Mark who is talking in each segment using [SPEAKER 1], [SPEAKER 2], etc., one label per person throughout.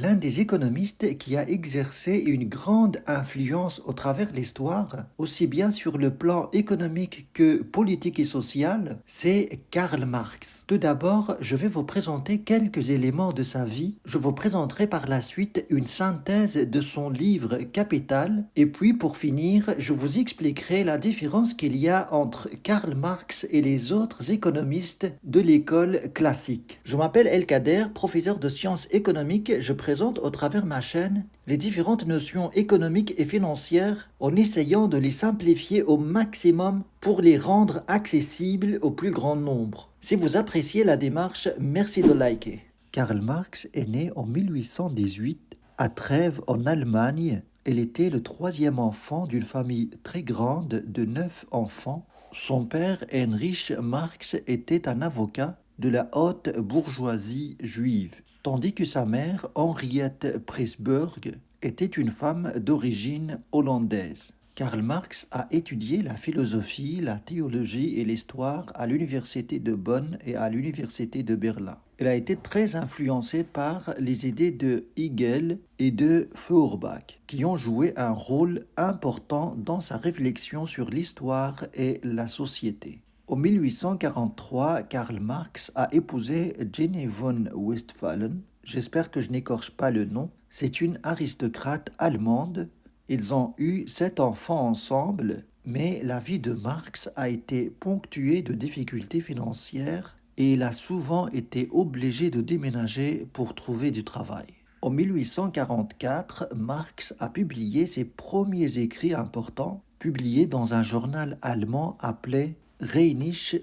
[SPEAKER 1] l'un des économistes qui a exercé une grande influence au travers de l'histoire, aussi bien sur le plan économique que politique et social, c'est Karl Marx. Tout d'abord, je vais vous présenter quelques éléments de sa vie. Je vous présenterai par la suite une synthèse de son livre Capital. Et puis, pour finir, je vous expliquerai la différence qu'il y a entre Karl Marx et les autres économistes de l'école classique. Je m'appelle El Kader, professeur de sciences économiques. Je présente au travers ma chaîne les différentes notions économiques et financières en essayant de les simplifier au maximum pour les rendre accessibles au plus grand nombre. Si vous appréciez la démarche, merci de liker. Karl Marx est né en 1818 à Trèves en Allemagne. Il était le troisième enfant d'une famille très grande de 9 enfants. Son père, Heinrich Marx, était un avocat de la haute bourgeoisie juive, tandis que sa mère, Henriette Presburg, était une femme d'origine hollandaise. Karl Marx a étudié la philosophie, la théologie et l'histoire à l'université de Bonn et à l'université de Berlin. Il a été très influencé par les idées de Hegel et de Feuerbach, qui ont joué un rôle important dans sa réflexion sur l'histoire et la société. En 1843, Karl Marx a épousé Jenny von Westphalen. J'espère que je n'écorche pas le nom. C'est une aristocrate allemande. Ils ont eu 7 enfants ensemble, mais la vie de Marx a été ponctuée de difficultés financières et il a souvent été obligé de déménager pour trouver du travail. En 1844, Marx a publié ses premiers écrits importants, publiés dans un journal allemand appelé Rheinische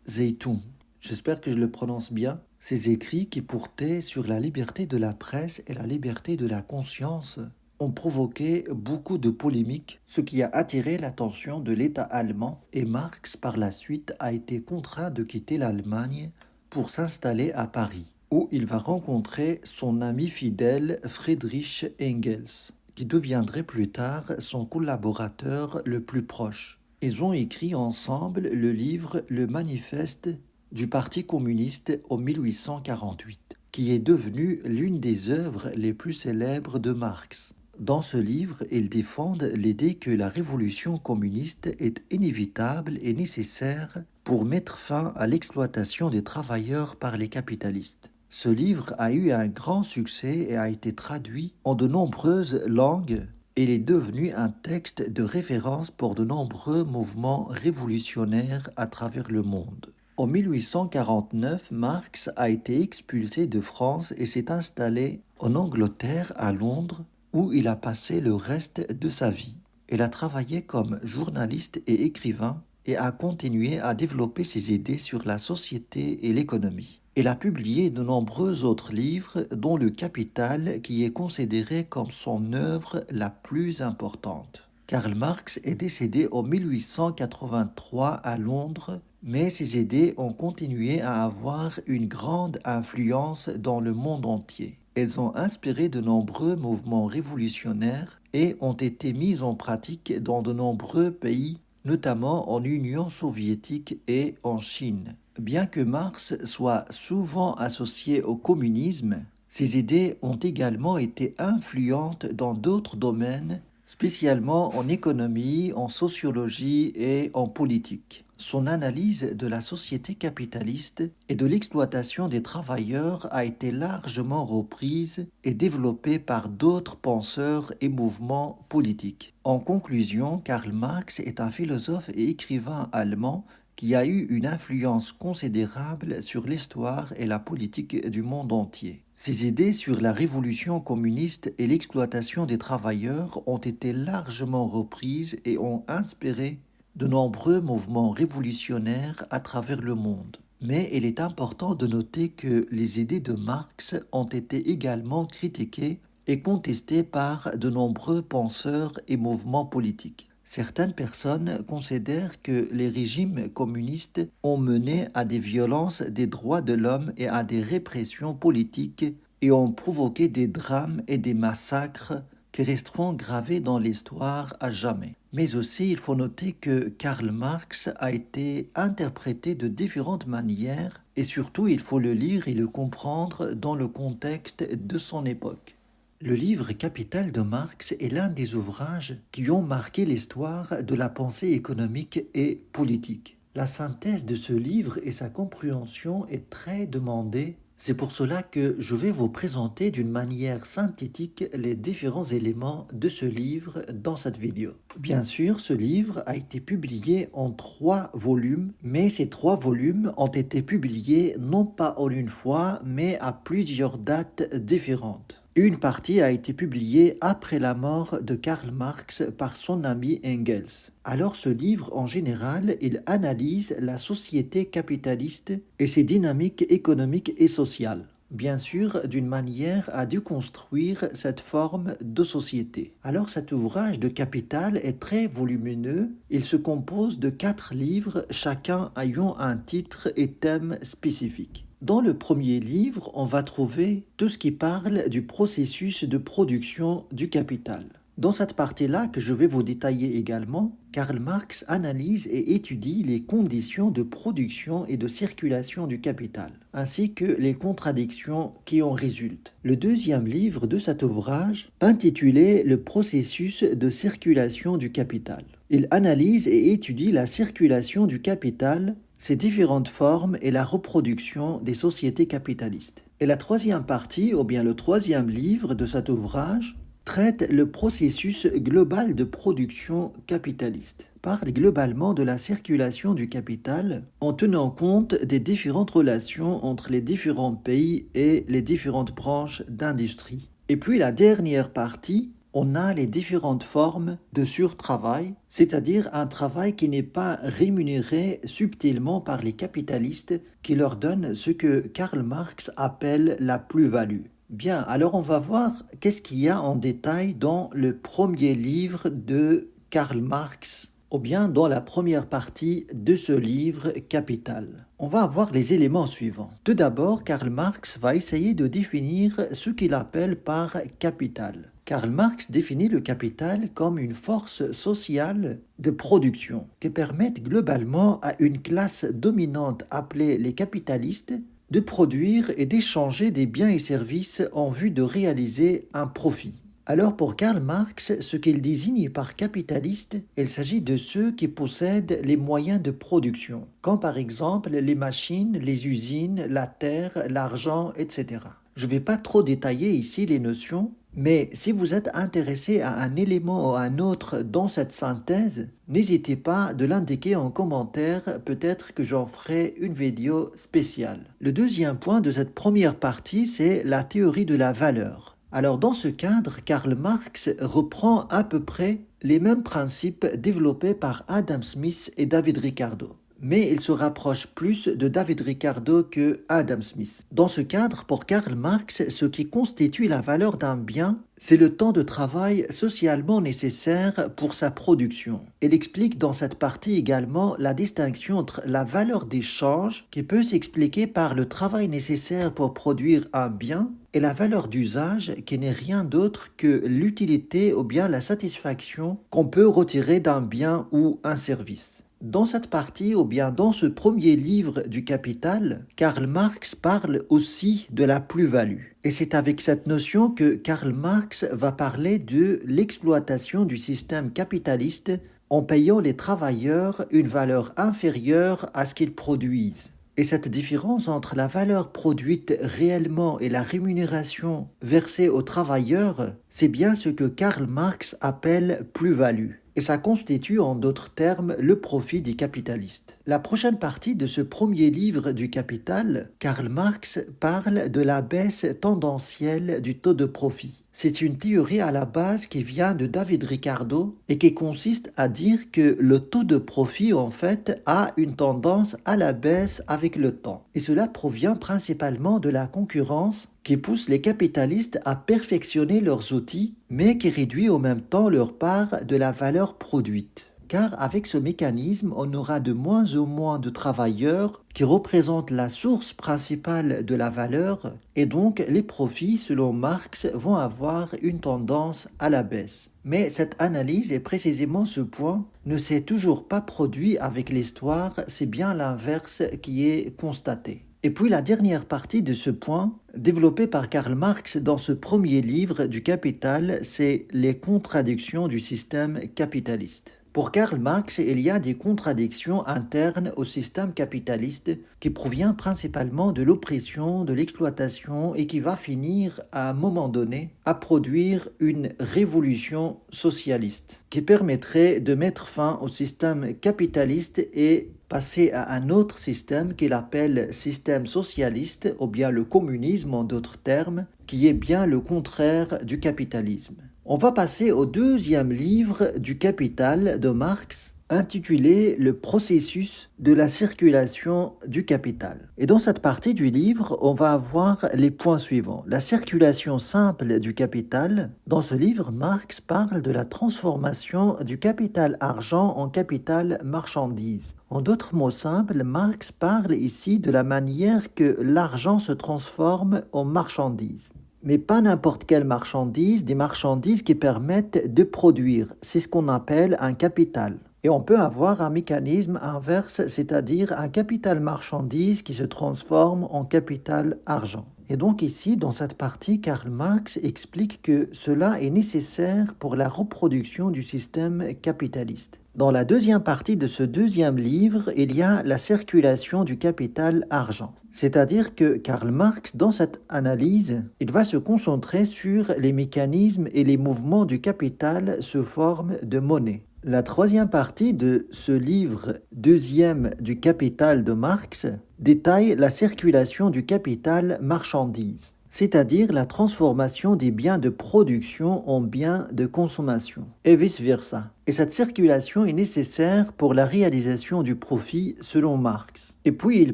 [SPEAKER 1] Zeitung. J'espère que je le prononce bien. Ces écrits qui portaient sur la liberté de la presse et la liberté de la conscience ont provoqué beaucoup de polémiques, ce qui a attiré l'attention de l'État allemand et Marx par la suite a été contraint de quitter l'Allemagne pour s'installer à Paris, où il va rencontrer son ami fidèle Friedrich Engels, qui deviendrait plus tard son collaborateur le plus proche. Ils ont écrit ensemble le livre Le Manifeste du Parti communiste en 1848, qui est devenu l'une des œuvres les plus célèbres de Marx. Dans ce livre, ils défendent l'idée que la révolution communiste est inévitable et nécessaire pour mettre fin à l'exploitation des travailleurs par les capitalistes. Ce livre a eu un grand succès et a été traduit en de nombreuses langues. Il est devenu un texte de référence pour de nombreux mouvements révolutionnaires à travers le monde. En 1849, Marx a été expulsé de France et s'est installé en Angleterre, à Londres, où il a passé le reste de sa vie. Il a travaillé comme journaliste et écrivain et a continué à développer ses idées sur la société et l'économie. Il a publié de nombreux autres livres, dont Le Capital, qui est considéré comme son œuvre la plus importante. Karl Marx est décédé en 1883 à Londres, mais ses idées ont continué à avoir une grande influence dans le monde entier. Elles ont inspiré de nombreux mouvements révolutionnaires et ont été mises en pratique dans de nombreux pays, notamment en Union soviétique et en Chine. Bien que Marx soit souvent associé au communisme, ses idées ont également été influentes dans d'autres domaines, spécialement en économie, en sociologie et en politique. Son analyse de la société capitaliste et de l'exploitation des travailleurs a été largement reprise et développée par d'autres penseurs et mouvements politiques. En conclusion, Karl Marx est un philosophe et écrivain allemand qui a eu une influence considérable sur l'histoire et la politique du monde entier. Ses idées sur la révolution communiste et l'exploitation des travailleurs ont été largement reprises et ont inspiré de nombreux mouvements révolutionnaires à travers le monde. Mais il est important de noter que les idées de Marx ont été également critiquées et contestées par de nombreux penseurs et mouvements politiques. Certaines personnes considèrent que les régimes communistes ont mené à des violences des droits de l'homme et à des répressions politiques et ont provoqué des drames et des massacres qui resteront gravés dans l'histoire à jamais. Mais aussi, il faut noter que Karl Marx a été interprété de différentes manières et surtout, il faut le lire et le comprendre dans le contexte de son époque. Le livre Capital de Marx est l'un des ouvrages qui ont marqué l'histoire de la pensée économique et politique. La synthèse de ce livre et sa compréhension est très demandée. C'est pour cela que je vais vous présenter d'une manière synthétique les différents éléments de ce livre dans cette vidéo. Bien sûr, ce livre a été publié en 3 volumes, mais ces 3 volumes ont été publiés non pas en une fois, mais à plusieurs dates différentes. Une partie a été publiée après la mort de Karl Marx par son ami Engels. Alors ce livre, en général, il analyse la société capitaliste et ses dynamiques économiques et sociales. Bien sûr, d'une manière à déconstruire cette forme de société. Alors cet ouvrage de Capital est très volumineux. Il se compose de 4 livres, chacun ayant un titre et thème spécifique. Dans le premier livre, on va trouver tout ce qui parle du processus de production du capital. Dans cette partie-là, que je vais vous détailler également, Karl Marx analyse et étudie les conditions de production et de circulation du capital, ainsi que les contradictions qui en résultent. Le deuxième livre de cet ouvrage, intitulé Le processus de circulation du capital. Il analyse et étudie la circulation du capital, ses différentes formes et la reproduction des sociétés capitalistes. Et la troisième partie, ou bien le troisième livre de cet ouvrage, traite le processus global de production capitaliste. Parle globalement de la circulation du capital en tenant compte des différentes relations entre les différents pays et les différentes branches d'industrie. Et puis la dernière partie, on a les différentes formes de surtravail, c'est-à-dire un travail qui n'est pas rémunéré subtilement par les capitalistes qui leur donnent ce que Karl Marx appelle la plus-value. Bien, alors on va voir qu'est-ce qu'il y a en détail dans le premier livre de Karl Marx, ou bien dans la première partie de ce livre Capital. On va avoir les éléments suivants. Tout d'abord, Karl Marx va essayer de définir ce qu'il appelle par capital. Karl Marx définit le capital comme une force sociale de production qui permet globalement à une classe dominante appelée les capitalistes de produire et d'échanger des biens et services en vue de réaliser un profit. Alors pour Karl Marx, ce qu'il désigne par capitaliste, il s'agit de ceux qui possèdent les moyens de production, comme par exemple les machines, les usines, la terre, l'argent, etc. Je ne vais pas trop détailler ici les notions, mais si vous êtes intéressé à un élément ou à un autre dans cette synthèse, n'hésitez pas de l'indiquer en commentaire, peut-être que j'en ferai une vidéo spéciale. Le deuxième point de cette première partie, c'est la théorie de la valeur. Alors dans ce cadre, Karl Marx reprend à peu près les mêmes principes développés par Adam Smith et David Ricardo. Mais il se rapproche plus de David Ricardo que Adam Smith. Dans ce cadre, pour Karl Marx, ce qui constitue la valeur d'un bien, c'est le temps de travail socialement nécessaire pour sa production. Il explique dans cette partie également la distinction entre la valeur d'échange, qui peut s'expliquer par le travail nécessaire pour produire un bien, et la valeur d'usage, qui n'est rien d'autre que l'utilité ou bien la satisfaction qu'on peut retirer d'un bien ou un service. Dans cette partie, ou bien dans ce premier livre du Capital, Karl Marx parle aussi de la plus-value. Et c'est avec cette notion que Karl Marx va parler de l'exploitation du système capitaliste en payant les travailleurs une valeur inférieure à ce qu'ils produisent. Et cette différence entre la valeur produite réellement et la rémunération versée aux travailleurs, c'est bien ce que Karl Marx appelle plus-value. Et ça constitue en d'autres termes le profit des capitalistes. La prochaine partie de ce premier livre du Capital, Karl Marx parle de la baisse tendancielle du taux de profit. C'est une théorie à la base qui vient de David Ricardo et qui consiste à dire que le taux de profit en fait a une tendance à la baisse avec le temps. Et cela provient principalement de la concurrence qui pousse les capitalistes à perfectionner leurs outils, mais qui réduit en même temps leur part de la valeur produite. Car avec ce mécanisme, on aura de moins en moins de travailleurs qui représentent la source principale de la valeur, et donc les profits, selon Marx, vont avoir une tendance à la baisse. Mais cette analyse, et précisément ce point, ne s'est toujours pas produit avec l'histoire, c'est bien l'inverse qui est constaté. Et puis la dernière partie de ce point, développée par Karl Marx dans ce premier livre du Capital, c'est les contradictions du système capitaliste. Pour Karl Marx, il y a des contradictions internes au système capitaliste qui proviennent principalement de l'oppression, de l'exploitation et qui va finir à un moment donné à produire une révolution socialiste qui permettrait de mettre fin au système capitaliste et passer à un autre système qu'il appelle système socialiste ou bien le communisme en d'autres termes, qui est bien le contraire du capitalisme. On va passer au deuxième livre du Capital de Marx, intitulé Le processus de la circulation du capital. Et dans cette partie du livre, on va avoir les points suivants. La circulation simple du capital. Dans ce livre, Marx parle de la transformation du capital argent en capital marchandise. En d'autres mots simples, Marx parle ici de la manière que l'argent se transforme en marchandise. Mais pas n'importe quelle marchandise, des marchandises qui permettent de produire. C'est ce qu'on appelle un capital. Et on peut avoir un mécanisme inverse, c'est-à-dire un capital marchandise qui se transforme en capital argent. Et donc ici, dans cette partie, Karl Marx explique que cela est nécessaire pour la reproduction du système capitaliste. Dans la deuxième partie de ce deuxième livre, il y a la circulation du capital argent. C'est-à-dire que Karl Marx, dans cette analyse, il va se concentrer sur les mécanismes et les mouvements du capital sous forme de monnaie. La troisième partie de ce livre deuxième du Capital de Marx détaille la circulation du capital marchandise, c'est-à-dire la transformation des biens de production en biens de consommation, et vice-versa. Et cette circulation est nécessaire pour la réalisation du profit selon Marx. Et puis il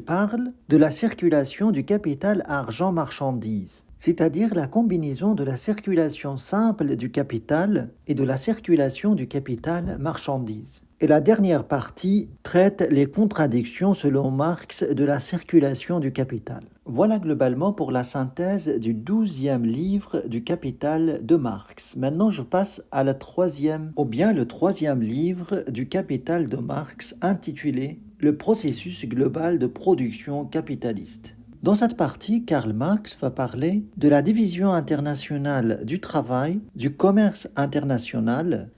[SPEAKER 1] parle de la circulation du capital argent-marchandise, c'est-à-dire la combinaison de la circulation simple du capital et de la circulation du capital marchandise. Et la dernière partie traite les contradictions selon Marx de la circulation du capital. Voilà globalement pour la synthèse du 12e livre du Capital de Marx. Maintenant, je passe à le troisième livre du Capital de Marx intitulé « Le processus global de production capitaliste ». Dans cette partie, Karl Marx va parler de la division internationale du travail, du commerce international,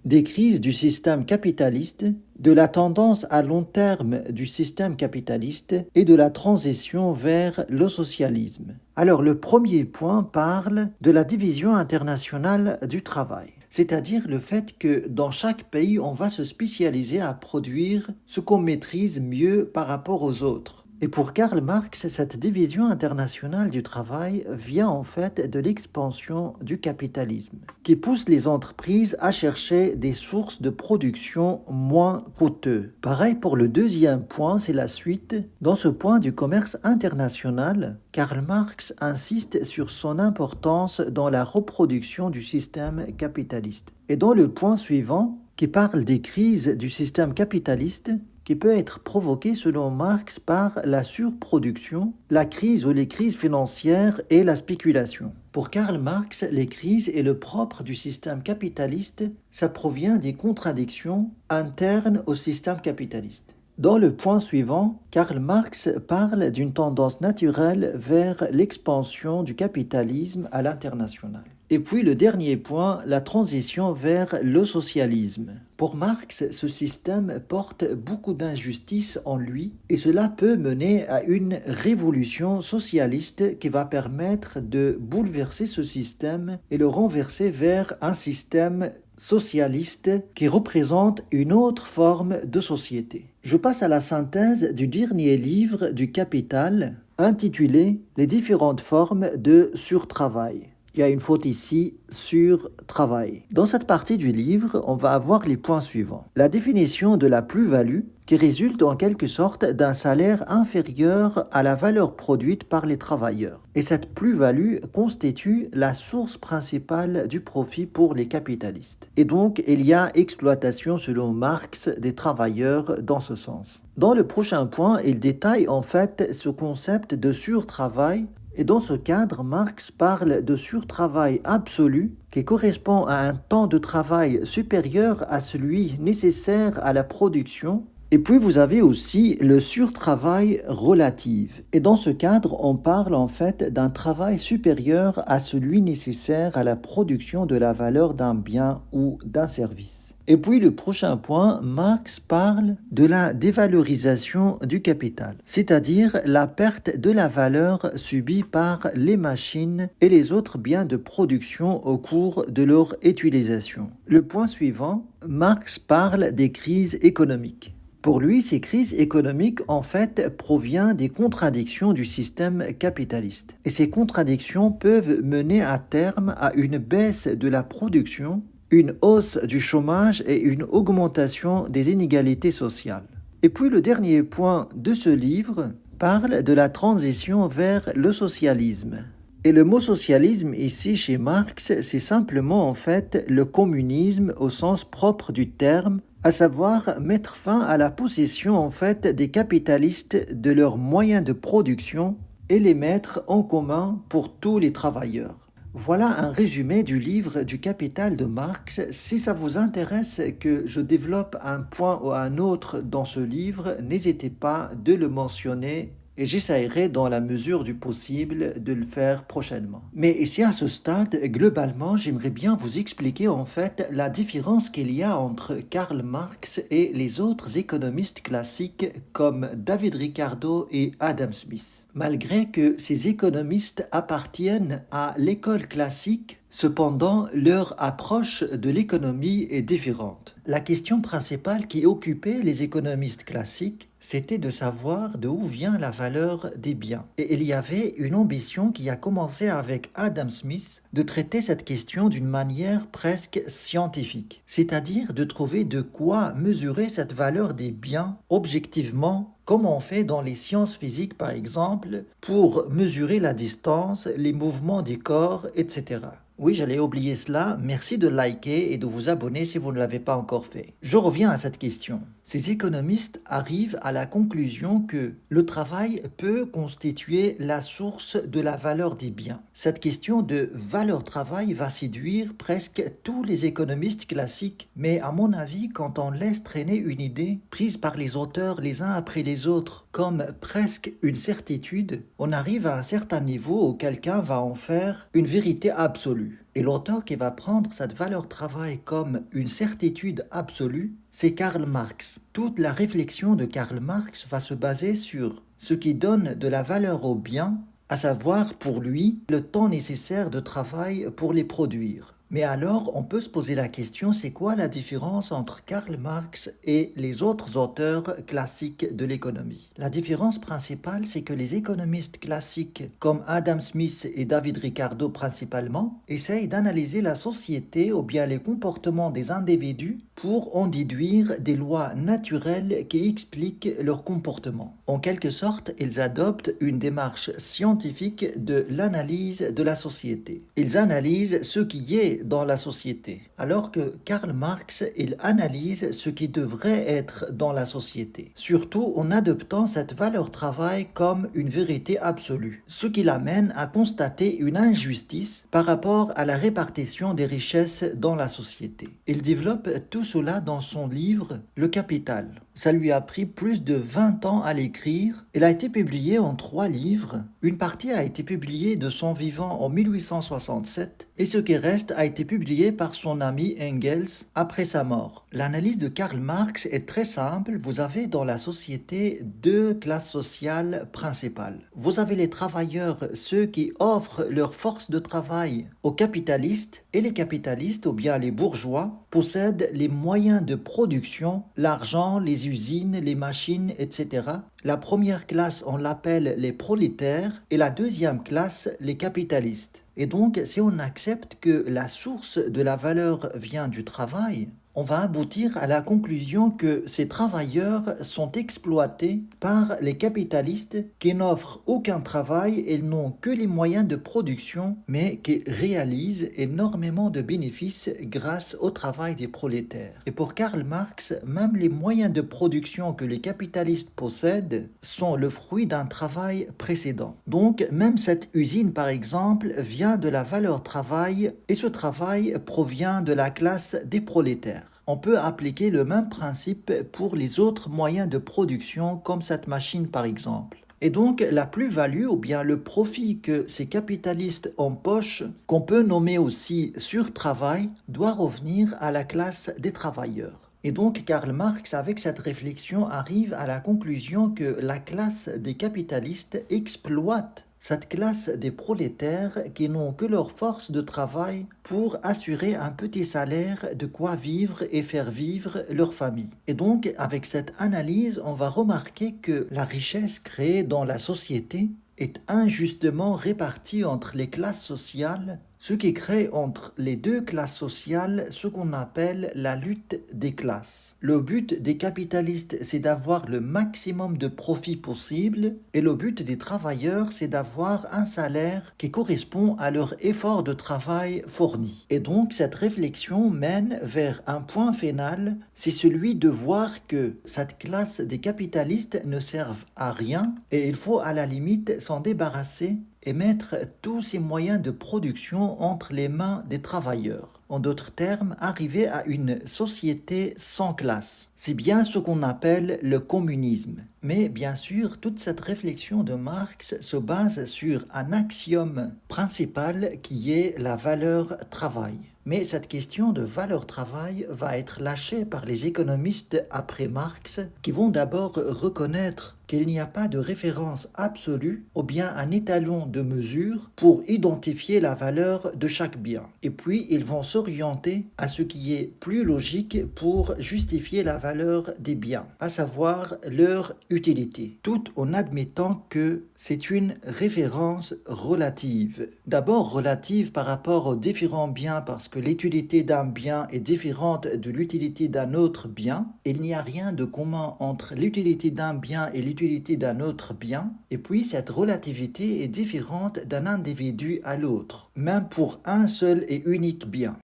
[SPEAKER 1] des crises du système capitaliste, de la tendance à long terme du système capitaliste et de la transition vers le socialisme. Alors le premier point parle de la division internationale du travail, c'est-à-dire le fait que dans chaque pays, on va se spécialiser à produire ce qu'on maîtrise mieux par rapport aux autres. Et pour Karl Marx, cette division internationale du travail vient en fait de l'expansion du capitalisme, qui pousse les entreprises à chercher des sources de production moins coûteuses. Pareil pour le deuxième point, c'est la suite. Dans ce point du commerce international, Karl Marx insiste sur son importance dans la reproduction du système capitaliste. Et dans le point suivant, qui parle des crises du système capitaliste, qui peut être provoquée selon Marx par la surproduction, la crise ou les crises financières et la spéculation. Pour Karl Marx, les crises et le propre du système capitaliste, ça provient des contradictions internes au système capitaliste. Dans le point suivant, Karl Marx parle d'une tendance naturelle vers l'expansion du capitalisme à l'international. Et puis le dernier point, la transition vers le socialisme. Pour Marx, ce système porte beaucoup d'injustices en lui et cela peut mener à une révolution socialiste qui va permettre de bouleverser ce système et le renverser vers un système socialiste qui représente une autre forme de société. Je passe à la synthèse du dernier livre du Capital intitulé « Les différentes formes de surtravail ». Il y a une faute ici, sur travail. Dans cette partie du livre, on va avoir les points suivants. La définition de la plus-value qui résulte en quelque sorte d'un salaire inférieur à la valeur produite par les travailleurs. Et cette plus-value constitue la source principale du profit pour les capitalistes. Et donc, il y a exploitation selon Marx des travailleurs dans ce sens. Dans le prochain point, il détaille en fait ce concept de surtravail. Et dans ce cadre, Marx parle de surtravail absolu qui correspond à un temps de travail supérieur à celui nécessaire à la production Et puis vous avez aussi le surtravail relatif. Et dans ce cadre, on parle en fait d'un travail supérieur à celui nécessaire à la production de la valeur d'un bien ou d'un service. Et puis le prochain point, Marx parle de la dévalorisation du capital, c'est-à-dire la perte de la valeur subie par les machines et les autres biens de production au cours de leur utilisation. Le point suivant, Marx parle des crises économiques. Pour lui, ces crises économiques, en fait, proviennent des contradictions du système capitaliste. Et ces contradictions peuvent mener à terme à une baisse de la production, une hausse du chômage et une augmentation des inégalités sociales. Et puis le dernier point de ce livre parle de la transition vers le socialisme. Et le mot socialisme ici chez Marx, c'est simplement en fait le communisme au sens propre du terme, à savoir mettre fin à la possession en fait des capitalistes de leurs moyens de production et les mettre en commun pour tous les travailleurs. Voilà un résumé du livre du Capital de Marx. Si ça vous intéresse que je développe un point ou un autre dans ce livre, n'hésitez pas de le mentionner et j'essaierai dans la mesure du possible de le faire prochainement. Mais ici à ce stade, globalement, j'aimerais bien vous expliquer en fait la différence qu'il y a entre Karl Marx et les autres économistes classiques comme David Ricardo et Adam Smith. Malgré que ces économistes appartiennent à l'école classique, cependant, leur approche de l'économie est différente. La question principale qui occupait les économistes classiques, c'était de savoir d'où vient la valeur des biens. Et il y avait une ambition qui a commencé avec Adam Smith de traiter cette question d'une manière presque scientifique, c'est-à-dire de trouver de quoi mesurer cette valeur des biens objectivement, comme on fait dans les sciences physiques par exemple, pour mesurer la distance, les mouvements du corps, etc. Oui, j'allais oublier cela. Merci de liker et de vous abonner si vous ne l'avez pas encore fait. Je reviens à cette question. Ces économistes arrivent à la conclusion que le travail peut constituer la source de la valeur des biens. Cette question de valeur-travail va séduire presque tous les économistes classiques, mais à mon avis, quand on laisse traîner une idée prise par les auteurs les uns après les autres comme presque une certitude, on arrive à un certain niveau où quelqu'un va en faire une vérité absolue. Et l'auteur qui va prendre cette valeur travail comme une certitude absolue, c'est Karl Marx. Toute la réflexion de Karl Marx va se baser sur ce qui donne de la valeur aux biens, à savoir pour lui le temps nécessaire de travail pour les produire. Mais alors, on peut se poser la question, c'est quoi la différence entre Karl Marx et les autres auteurs classiques de l'économie? La différence principale, c'est que les économistes classiques, comme Adam Smith et David Ricardo principalement, essayent d'analyser la société ou bien les comportements des individus pour en déduire des lois naturelles qui expliquent leur comportement. En quelque sorte, ils adoptent une démarche scientifique de l'analyse de la société. Ils analysent ce qui est dans la société, alors que Karl Marx, il analyse ce qui devrait être dans la société, surtout en adoptant cette valeur travail comme une vérité absolue, ce qui l'amène à constater une injustice par rapport à la répartition des richesses dans la société. Il développe tout cela dans son livre Le Capital. Ça lui a pris plus de 20 ans à l'écrire. Il a été publié en 3 livres. Une partie a été publiée de son vivant en 1867 et ce qui reste a été publié par son ami Engels après sa mort. L'analyse de Karl Marx est très simple. Vous avez dans la société 2 classes sociales principales. Vous avez les travailleurs, ceux qui offrent leur force de travail aux capitalistes, et les capitalistes, ou bien les bourgeois, possèdent les moyens de production, l'argent, les usines, les machines, etc. La première classe, on l'appelle les prolétaires, et la deuxième classe, les capitalistes. Et donc, si on accepte que la source de la valeur vient du travail, on va aboutir à la conclusion que ces travailleurs sont exploités par les capitalistes qui n'offrent aucun travail et n'ont que les moyens de production, mais qui réalisent énormément de bénéfices grâce au travail des prolétaires. Et pour Karl Marx, même les moyens de production que les capitalistes possèdent sont le fruit d'un travail précédent. Donc, même cette usine, par exemple, vient de la valeur travail et ce travail provient de la classe des prolétaires. on peut appliquer le même principe pour les autres moyens de production comme cette machine par exemple. Et donc la plus-value ou bien le profit que ces capitalistes empochent, qu'on peut nommer aussi surtravail, doit revenir à la classe des travailleurs. Et donc Karl Marx, avec cette réflexion, arrive à la conclusion que la classe des capitalistes exploite cette classe des prolétaires qui n'ont que leur force de travail pour assurer un petit salaire, de quoi vivre et faire vivre leur famille. Et donc, avec cette analyse, on va remarquer que la richesse créée dans la société est injustement répartie entre les classes sociales, ce qui crée entre les deux classes sociales ce qu'on appelle la lutte des classes. Le but des capitalistes, c'est d'avoir le maximum de profit possible, et le but des travailleurs, c'est d'avoir un salaire qui correspond à leur effort de travail fourni. Et donc, cette réflexion mène vers un point final, c'est celui de voir que cette classe des capitalistes ne servent à rien, et il faut à la limite s'en débarrasser et mettre tous ces moyens de production entre les mains des travailleurs. En d'autres termes, arriver à une société sans classe. C'est bien ce qu'on appelle le communisme. Mais bien sûr, toute cette réflexion de Marx se base sur un axiome principal qui est la valeur travail. Mais cette question de valeur travail va être lâchée par les économistes après Marx, qui vont d'abord reconnaître qu'il n'y a pas de référence absolue ou bien un étalon de mesure pour identifier la valeur de chaque bien. Et puis, ils vont s'orienter à ce qui est plus logique pour justifier la valeur des biens, à savoir leur utilité, tout en admettant que c'est une référence relative. D'abord relative par rapport aux différents biens parce que l'utilité d'un bien est différente de l'utilité d'un autre bien. Il n'y a rien de commun entre l'utilité d'un bien et l'utilité d'un autre bien. Et puis cette relativité est différente d'un individu à l'autre, même pour un seul et unique bien.